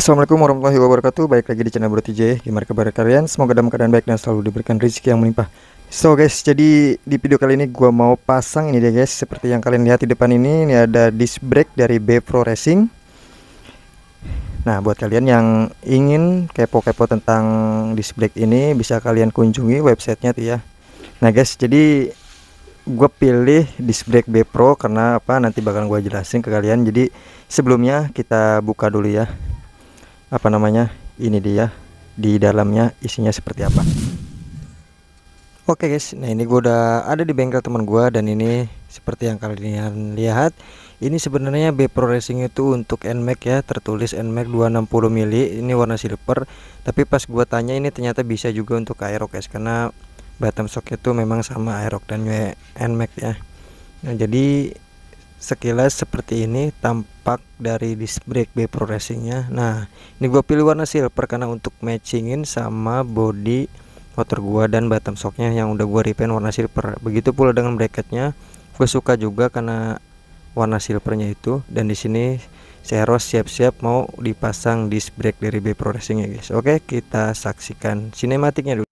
Assalamualaikum warahmatullahi wabarakatuh. Baik lagi di channel Bro TJ. Gimana kabar kalian? Semoga dalam keadaan baik dan selalu diberikan rezeki yang melimpah. So guys, jadi di video kali ini gua mau pasang ini deh guys. Seperti yang kalian lihat di depan ini ada disc brake dari B Pro Racing. Nah, buat kalian yang ingin kepo-kepo tentang disc brake ini, bisa kalian kunjungi websitenya tuh ya. Nah guys, jadi gue pilih disc brake B Pro karena apa? Nanti bakal gue jelasin ke kalian. Jadi sebelumnya kita buka dulu ya, apa namanya, ini dia di dalamnya isinya seperti apa. Oke guys, nah ini gue udah ada di bengkel teman gue, dan ini seperti yang kalian lihat, ini sebenarnya B Pro Racing itu untuk NMAX ya, tertulis NMAX 260 mili, ini warna silver. Tapi pas gue tanya ini ternyata bisa juga untuk Aerox guys, karena bottom shock itu memang sama Aerox dan NMAX ya. Nah jadi sekilas seperti ini tampak dari disc brake B Pro Racingnya. Nah ini gue pilih warna silver karena untuk matchingin sama body motor gua dan bottom shocknya yang udah gua repaint warna silver. Begitu pula dengan bracketnya, gue suka juga karena warna silvernya itu. Dan di sini Seros siap-siap mau dipasang disc brake dari B Pro Racing ya guys. Oke, kita saksikan sinematiknya dulu.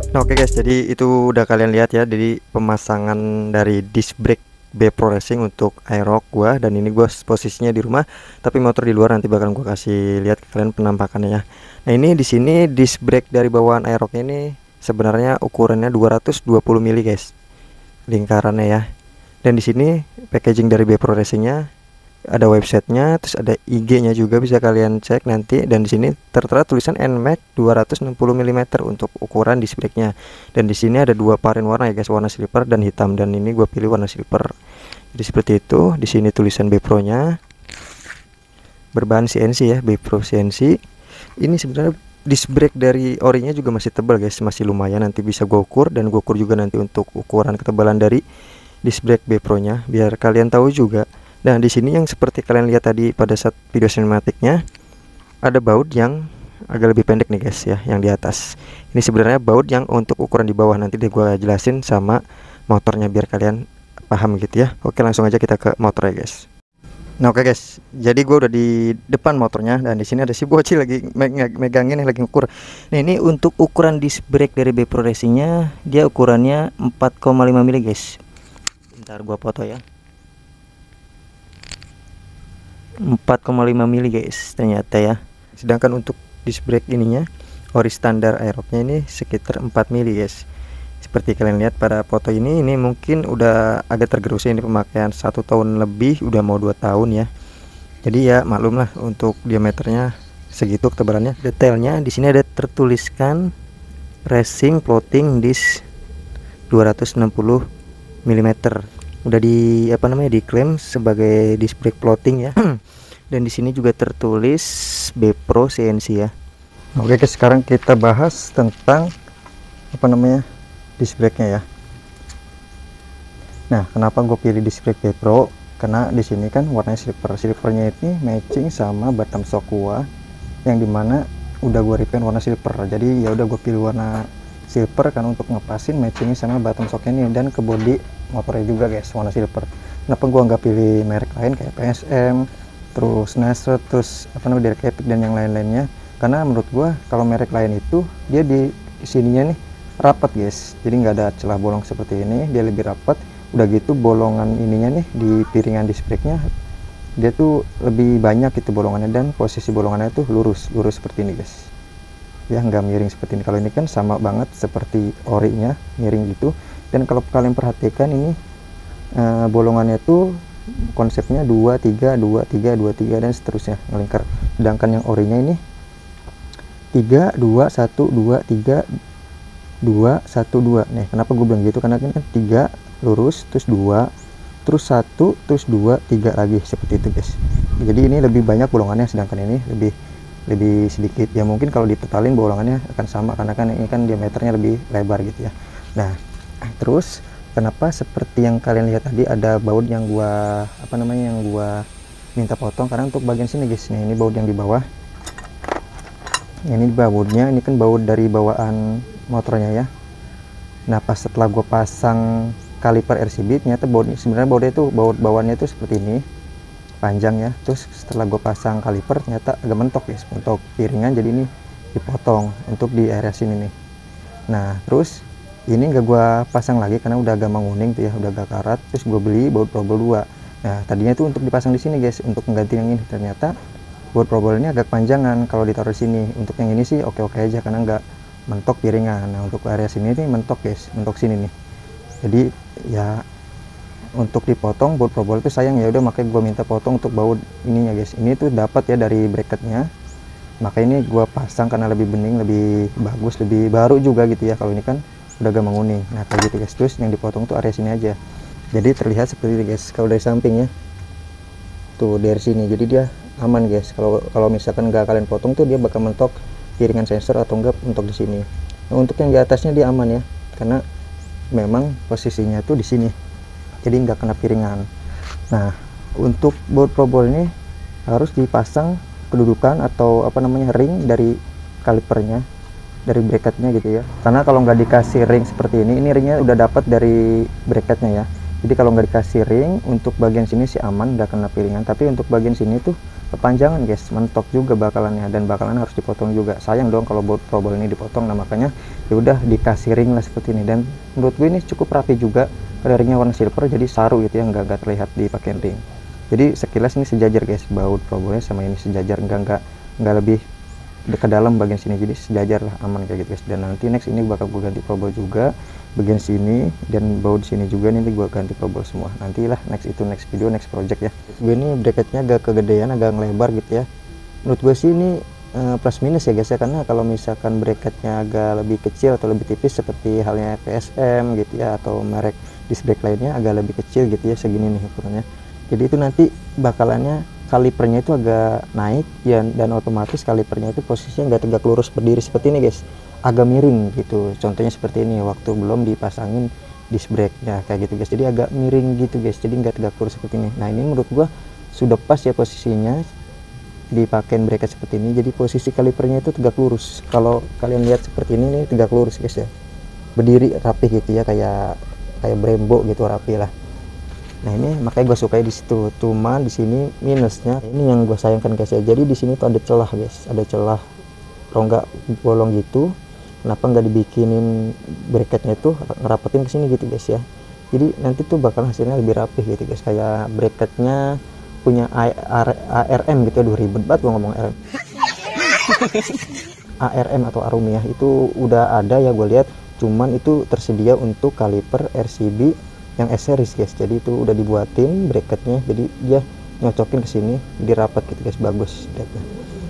Nah, oke guys, jadi itu udah kalian lihat ya, jadi pemasangan dari disc brake B Pro Racing untuk Aerox gua, dan ini gua posisinya di rumah tapi motor di luar. Nanti bakal gua kasih lihat ke kalian penampakannya ya. Nah ini di sini disc brake dari bawaan Aerox ini sebenarnya ukurannya 220 mili guys, lingkarannya ya. Dan di sini packaging dari B Pro Racingnya, ada websitenya, terus ada IG-nya juga, bisa kalian cek nanti. Dan di sini tertera tulisan NMAX 260 mm untuk ukuran disc brake-nya. Dan di sini ada dua varian warna ya guys, warna silver dan hitam. Dan ini gue pilih warna silver. Jadi seperti itu. Di sini tulisan B Pro-nya berbahan CNC ya, B Pro CNC. Ini sebenarnya disc brake dari orinya juga masih tebal guys, masih lumayan. Nanti bisa gue ukur, dan gue ukur juga nanti untuk ukuran ketebalan dari disc brake B Pro-nya biar kalian tahu juga. Nah di sini yang seperti kalian lihat tadi pada saat video sinematiknya, ada baut yang agak lebih pendek nih guys ya, yang di atas. Ini sebenarnya baut yang untuk ukuran di bawah, nanti deh gue jelasin sama motornya biar kalian paham gitu ya. Oke, langsung aja kita ke motor ya guys. Nah oke guys, jadi gue udah di depan motornya, dan di sini ada si bocil lagi megangin, lagi ngukur. Nah ini untuk ukuran disc brake dari B Pro Racingnya, dia ukurannya 4,5 mili guys. Bentar gua foto ya. 4,5 mili guys ternyata ya. Sedangkan untuk disc brake ininya, ori standar Aerox-nya ini sekitar 4 mili guys. Seperti kalian lihat pada foto ini mungkin udah agak tergerus, ini pemakaian 1 tahun lebih, udah mau 2 tahun ya. Jadi ya maklum lah untuk diameternya segitu ketebalannya. Detailnya di sini ada tertuliskan Racing Floating Disc 260 mm. Udah di apa namanya, diklaim sebagai disc brake floating ya. Dan di sini juga tertulis B Pro CNC ya. Oke guys, sekarang kita bahas tentang apa namanya, disc brake-nya ya. Nah kenapa gue pilih disc brake B Pro, karena di sini kan warnanya silver. Silvernya ini matching sama bottom shock gua, yang dimana udah gue repaint warna silver. Jadi ya udah gue pilih warna silver kan untuk ngepasin matchingnya sama bottom shock ini, dan ke body motornya juga guys warna silver. Kenapa gua nggak pilih merek lain kayak PSM, terus Nasr, terus apa namanya, Derek Epic dan yang lain-lainnya? Karena menurut gua kalau merek lain itu dia di sininya nih rapat guys, jadi nggak ada celah bolong seperti ini, dia lebih rapat. Udah gitu bolongan ininya nih di piringan disc brake-nya, dia tuh lebih banyak itu bolongannya, dan posisi bolongannya tuh lurus seperti ini guys ya, nggak miring seperti ini. Kalau ini kan sama banget seperti orinya, miring gitu. Dan kalau kalian perhatikan ini bolongannya tuh konsepnya 2 3 2 3 2 3 dan seterusnya ngelingkar. Sedangkan yang orinya ini 3 2 1 2 3 2 1 2. Nih kenapa gue bilang gitu, karena kan 3 lurus terus 2 terus 1 terus 2 3 lagi, seperti itu guys. Jadi ini lebih banyak bolongannya, sedangkan ini lebih sedikit ya. Mungkin kalau ditotalin bolongannya akan sama karena kan ini kan diameternya lebih lebar gitu ya. Nah terus kenapa seperti yang kalian lihat tadi ada baut yang gua minta potong, karena untuk bagian sini guys. Nih ini baut yang di bawah, ini bautnya, ini kan baut dari bawaan motornya ya. Nah pas setelah gue pasang kaliper RCB, ternyata bautnya sebenarnya bautnya itu baut bawaannya itu seperti ini panjang ya. Terus setelah gue pasang kaliper ternyata agak mentok guys, mentok piringan, jadi ini dipotong untuk di area sini nih. Nah terus ini enggak gue pasang lagi karena udah agak menguning tuh ya, udah agak karat. Terus gue beli baut probel 2. Nah tadinya itu untuk dipasang di sini guys, untuk mengganti yang ini. Ternyata baut probel ini agak panjangan kalau ditaruh di sini. Untuk yang ini sih oke-oke aja karena enggak mentok piringan. Nah untuk area sini nih mentok guys, mentok sini nih. Jadi ya untuk dipotong baut probel itu sayang ya, udah makanya gue minta potong untuk baut ininya guys. Ini tuh dapat ya dari bracketnya, makanya ini gue pasang karena lebih bening, lebih bagus, lebih baru juga gitu ya. Kalau ini kan udah agak menguning. Nah kayak gitu guys. Terus yang dipotong tuh area sini aja, jadi terlihat seperti ini guys kalau dari samping ya, tuh dari sini. Jadi dia aman guys, kalau misalkan nggak kalian potong tuh dia bakal mentok piringan sensor atau enggak untuk di sini. Nah untuk yang di atasnya dia aman ya, karena memang posisinya tuh di sini, jadi nggak kena piringan. Nah untuk baut probel ini harus dipasang kedudukan atau ring dari kalipernya, dari bracketnya gitu ya. Karena kalau nggak dikasih ring seperti ini ringnya udah dapat dari bracketnya ya. Jadi kalau nggak dikasih ring untuk bagian sini sih aman, nggak kena piringan. Tapi untuk bagian sini tuh kepanjangan guys, mentok juga bakalannya, dan bakalan harus dipotong juga. Sayang dong kalau baut probel ini dipotong. Nah makanya ya udah dikasih ring lah seperti ini. Dan menurut gue ini cukup rapi juga, pada ringnya warna silver jadi saru gitu ya, nggak terlihat dipakai ring. Jadi sekilas ini sejajar guys, baut probelnya sama ini sejajar, nggak lebih ke dalam bagian sini, jadi sejajar lah, aman kayak gitu guys. Dan nanti next ini bakal gue ganti probel juga bagian sini, dan baut sini juga nanti gue ganti probel semua. Nantilah next video, next project ya. Gue ini bracketnya agak kegedean, agak ngelebar gitu ya. Menurut gue sih ini plus minus ya guys ya, karena kalau misalkan bracketnya agak lebih kecil atau lebih tipis seperti halnya PSM gitu ya, atau merek disc brake lainnya agak lebih kecil gitu ya, segini nih ukurannya. Jadi itu nanti bakalannya kalipernya itu agak naik ya, dan otomatis kalipernya itu posisinya nggak tegak lurus berdiri seperti ini guys, agak miring gitu. Contohnya seperti ini waktu belum dipasangin disc brake nya kayak gitu guys, jadi agak miring gitu guys, jadi nggak tegak lurus seperti ini. Nah ini menurut gua sudah pas ya posisinya dipakai bracket seperti ini, jadi posisi kalipernya itu tegak lurus. Kalau kalian lihat seperti ini nih, tegak lurus guys ya, berdiri rapi gitu ya, kayak Brembo gitu, rapi lah. Nah ini makanya gue sukai di situ. Cuma di sini minusnya, ini yang gue sayangkan guys ya. Jadi di sini tuh ada celah guys, ada celah rongga bolong gitu. Kenapa nggak dibikinin bracketnya itu ngerapetin ke sini gitu guys ya. Jadi nanti tuh bakal hasilnya lebih rapih gitu guys. Kayak bracketnya punya ARM gitu ya. Aduh ribet banget gue ngomong ARM. ARM atau Arumi ya, itu udah ada ya gue lihat. Cuman itu tersedia untuk kaliper RCB yang S series guys. Jadi itu udah dibuatin bracketnya, jadi dia nyocokin ke sini, jadi rapat gitu guys, bagus lihatnya.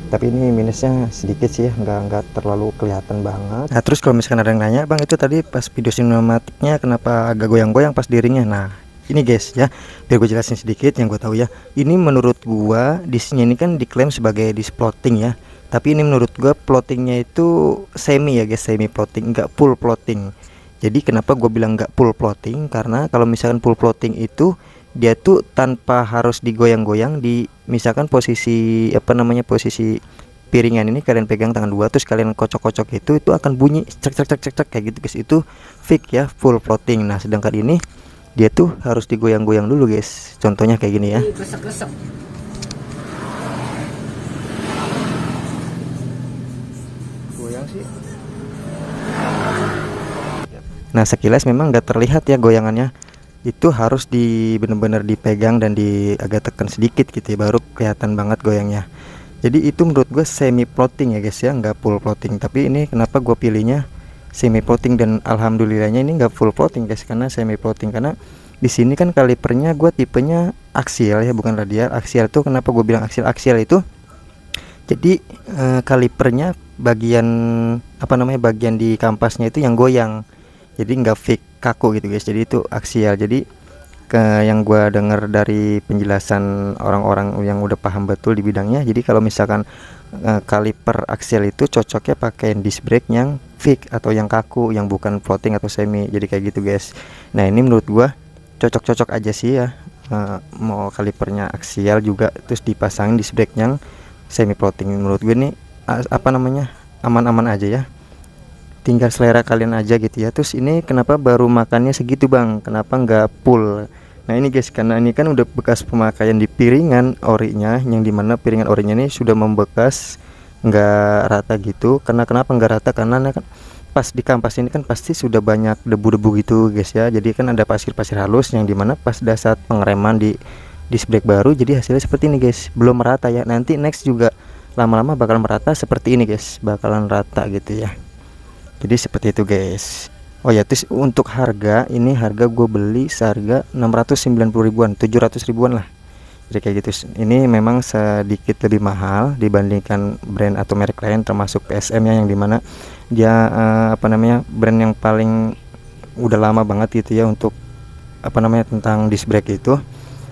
Tapi ini minusnya sedikit sih ya, nggak terlalu kelihatan banget. Nah terus kalau misalkan ada yang nanya, bang itu tadi pas video sinematiknya kenapa agak goyang-goyang pas di ringnya? Nah ini guys ya, biar gue jelasin sedikit yang gue tahu ya. Ini menurut gua disnya ini kan diklaim sebagai disc plotting ya, tapi ini menurut gua plottingnya itu semi ya guys, semi plotting, nggak full plotting. Jadi kenapa gue bilang nggak full plotting, karena kalau misalkan full plotting itu dia tuh tanpa harus digoyang-goyang, di misalkan posisi posisi piringan ini kalian pegang tangan dua, terus kalian kocok-kocok itu akan bunyi cek cek cek cek cek kayak gitu guys. Itu fix ya, full plotting. Nah sedangkan ini dia tuh harus digoyang-goyang dulu guys. Contohnya kayak gini ya. Goyang sih. Nah sekilas memang nggak terlihat ya goyangannya, itu harus bener-bener dipegang dan agak tekan sedikit gitu ya, baru kelihatan banget goyangnya. Jadi itu menurut gue semi plotting ya guys ya, nggak full plotting. Tapi ini kenapa gue pilihnya semi plotting, dan alhamdulillahnya ini nggak full plotting guys, karena semi plotting. Karena Di sini kan kalipernya gue tipenya aksial ya, bukan radial. Aksial tuh kenapa gue bilang aksial? Aksial itu jadi kalipernya bagian apa namanya, bagian di kampasnya itu yang goyang, jadi nggak fix kaku gitu guys. Jadi itu aksial. Jadi yang gue dengar dari penjelasan orang-orang yang udah paham betul di bidangnya, jadi kalau misalkan kaliper aksial itu cocoknya pakai disc brake yang fix atau yang kaku, yang bukan floating atau semi. Jadi kayak gitu guys. Nah ini menurut gue cocok-cocok aja sih ya, mau kalipernya aksial juga terus dipasangin disc brake yang semi floating. Menurut gue nih apa namanya, aman-aman aja ya, tinggal selera kalian aja gitu ya. Terus ini kenapa baru makannya segitu bang, kenapa nggak full? Nah ini guys, karena ini kan udah bekas pemakaian di piringan orinya, yang dimana piringan orinya ini sudah membekas, nggak rata gitu. Karena kenapa nggak rata, karena kan pas di kampas ini kan pasti sudah banyak debu-debu gitu guys ya. Jadi kan ada pasir-pasir halus, yang dimana pas saat pengereman di disc brake baru, jadi hasilnya seperti ini guys, belum merata ya. Nanti next juga lama-lama bakal merata seperti ini guys, bakalan rata gitu ya. Jadi seperti itu guys. Oh ya, terus untuk harga ini, harga gue beli seharga 690 ribuan, 700 ribuan lah. Jadi kayak gitu. Ini memang sedikit lebih mahal dibandingkan brand atau merek lain, termasuk PSM ya, yang dimana dia apa namanya, brand yang paling udah lama banget gitu ya untuk apa namanya, tentang disc brake itu.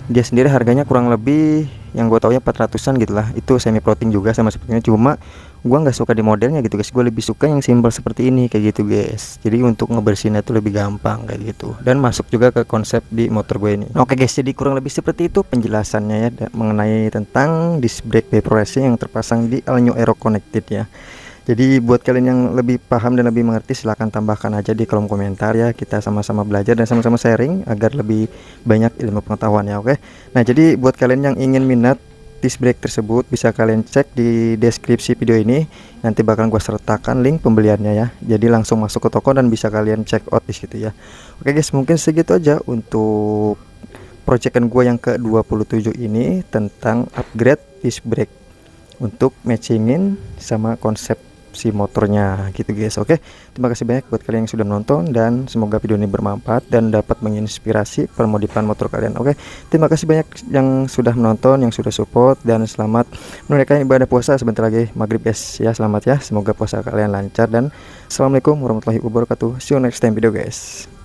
Dia sendiri harganya kurang lebih yang gue tau ya 400an gitu lah. Itu semi floating juga sama sepertinya, cuma gue nggak suka di modelnya gitu guys. Gue lebih suka yang simple seperti ini kayak gitu guys. Jadi untuk ngebersihinnya tuh lebih gampang kayak gitu, dan masuk juga ke konsep di motor gue ini. Oke guys, jadi kurang lebih seperti itu penjelasannya ya mengenai tentang disc brake Vapor Racing yang terpasang di All New Aero Connected ya. Jadi buat kalian yang lebih paham dan lebih mengerti, silahkan tambahkan aja di kolom komentar ya. Kita sama-sama belajar dan sama-sama sharing agar lebih banyak ilmu pengetahuan ya. Oke. Nah jadi buat kalian yang ingin minat disc brake tersebut, bisa kalian cek di deskripsi video ini. Nanti bakal gue sertakan link pembeliannya ya. Jadi langsung masuk ke toko dan bisa kalian check out di situ ya. Oke guys, mungkin segitu aja untuk proyekan gue yang ke-27 ini tentang upgrade disc brake untuk matchingin sama konsep si motornya gitu guys. Oke, terima kasih banyak buat kalian yang sudah menonton, dan semoga video ini bermanfaat dan dapat menginspirasi permodifan motor kalian. Oke, terima kasih banyak yang sudah menonton, yang sudah support, dan selamat menunaikan ibadah puasa sebentar lagi maghrib guys ya. Selamat ya, semoga puasa kalian lancar, dan assalamualaikum warahmatullahi wabarakatuh. See you next time video guys.